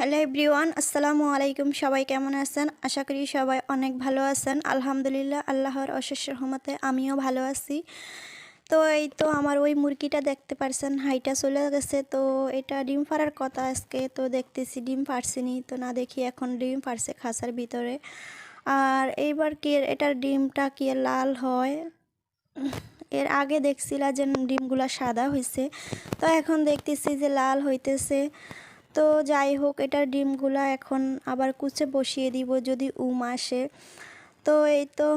Hello everyone, আসসালামু আলাইকুম। সবাই কেমন আছেন? আশা করি সবাই অনেক ভালো আছেন। আলহামদুলিল্লাহ, আল্লাহর অশেষ রহমতে আমিও ভালো আছি। তো এই তো আমার ওই মুরগিটা দেখতে পারছেন, হাইটা চলে গেছে। তো এটা ডিম পাড়ার কথা আজকে, তো দেখতেছি ডিম পারছিনি, তো না দেখি এখন ডিম পারছে খাঁচার ভিতরে। আর এইবার কি এটার ডিমটা কি লাল হয়, এর আগে দেখছিলা যে ডিমগুলা সাদা হয়েছে, তো এখন দেখতেছি যে লাল হইতেছে। তো যাই হোক, এটার ডিমগুলা এখন আবার কুচে বসিয়ে দিব যদি আসে। তো এই তো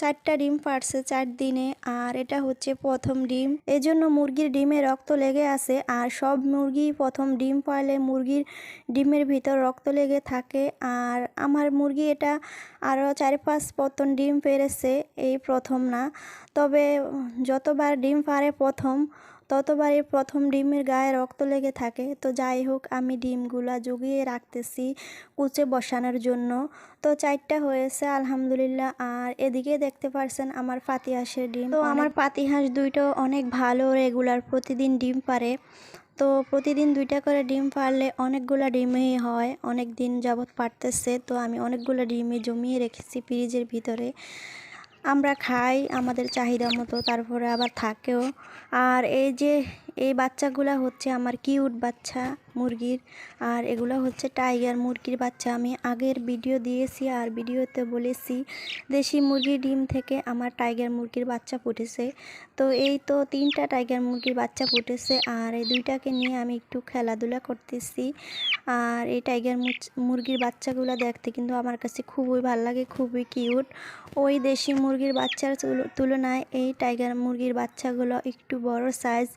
4টা ডিম পারছে 4 দিনে, আর এটা হচ্ছে প্রথম ডিম। এজন্য মুরগির ডিমে রক্ত লেগে আছে, আর সব মুরগি প্রথম ডিম পারলে মুরগির ডিমের ভিতর রক্ত লেগে থাকে। আর আমার মুরগি এটা আরও 4-5 পতন ডিম পেরেছে, এই প্রথম না। তবে যতবার ডিম পারে ততবারই প্রথম ডিমের গায়ে রক্ত লেগে থাকে। তো যাই হোক, আমি ডিমগুলা জুগিয়ে রাখতেছি কুচে বসানোর জন্য। তো 4টা হয়েছে আলহামদুলিল্লাহ। আর এদিকে দেখতে পারছেন আমার পাতিহাঁসের ডিম। তো আমার পাতিহাঁস দুইটো অনেক ভালো, রেগুলার প্রতিদিন ডিম পারে। তো প্রতিদিন 2টা করে ডিম পারলে অনেকগুলো ডিমই হয়, অনেক দিন যাবৎ পারতেছে। তো আমি অনেকগুলো ডিমই জমিয়ে রেখেছি ফ্রিজের ভিতরে, আমরা খাই আমাদের চাহিদা মতো, তারপরে আবার থাকেও। আর এই বাচ্চাগুলা হচ্ছে আমার কিউট বাচ্চা মুরগির, আর এগুলো হচ্ছে টাইগার মুরগির বাচ্চা। আমি আগের ভিডিও দিয়েছি আর ভিডিওতে বলেছি দেশি মুরগির ডিম থেকে আমার টাইগার মুরগির বাচ্চা ফুটেছে। তো এই তো 3টা টাইগার মুরগির বাচ্চা ফুটেছে, আর এই 2টাকে নিয়ে আমি একটু খেলাধুলা করতেছি। আর এই টাইগার মুরগির বাচ্চাগুলো দেখতে কিন্তু আমার কাছে খুবই ভালো লাগে, খুবই কিউট। ওই দেশি মুরগির বাচ্চার তুলনায় এই টাইগার মুরগির বাচ্চাগুলো একটু বড় সাইজ।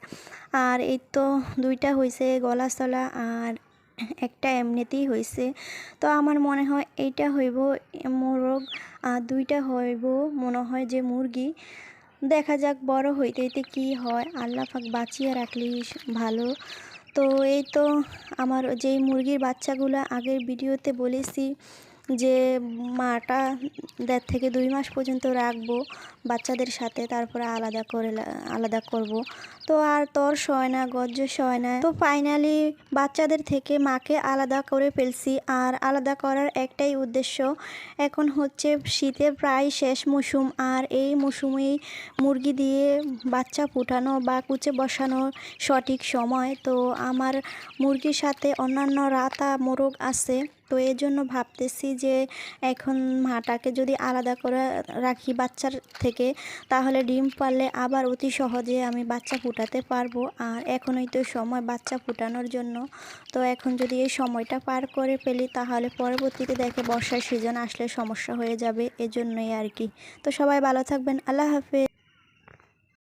আর এই তো 2টা হয়েছে গলাচলা, আর একটা এমনিতেই হয়েছে। তো আমার মনে হয় এইটা হইব মোরগ, আর 2টা হইব মনে হয় যে মুরগি। দেখা যাক বড় হইতে হইতে কী হয়, আল্লাহ পাক বাঁচিয়ে রাখলেই ভালো। তো এই তো আমার যেই মুরগির বাচ্চাগুলো আগের ভিডিওতে বলেছি যে মাটা 1.5 থেকে 2 মাস পর্যন্ত রাখবো বাচ্চাদের সাথে, তারপরে আলাদা করব। তো আর তোর সয় না, গজ্জ সয় না। তো ফাইনালি বাচ্চাদের থেকে মাকে আলাদা করে ফেলছি। আর আলাদা করার একটাই উদ্দেশ্য, এখন হচ্ছে শীতের প্রায় শেষ মৌসুম, আর এই মৌসুমেই মুরগি দিয়ে বাচ্চা ফুটানো বা কুচে বসানোর সঠিক সময়। তো আমার মুরগির সাথে অন্যান্য রাতা মোরগ আছে, তো এই জন্য ভাবতেছি যে এখন মাটাকে যদি আলাদা করে রাখি বাচ্চার থেকে, তাহলে ডিম পারলে আবার অতি সহজে আমি বাচ্চা ফুটাতে পারবো। আর এখনই তো সময় বাচ্চা ফুটানোর জন্য। তো এখন যদি এই সময়টা পার করে ফেলি, তাহলে পরবর্তীতে দেখে বর্ষার সিজন আসলে সমস্যা হয়ে যাবে, এজন্যই আর কি। তো সবাই ভালো থাকবেন, আল্লাহ হাফেজ।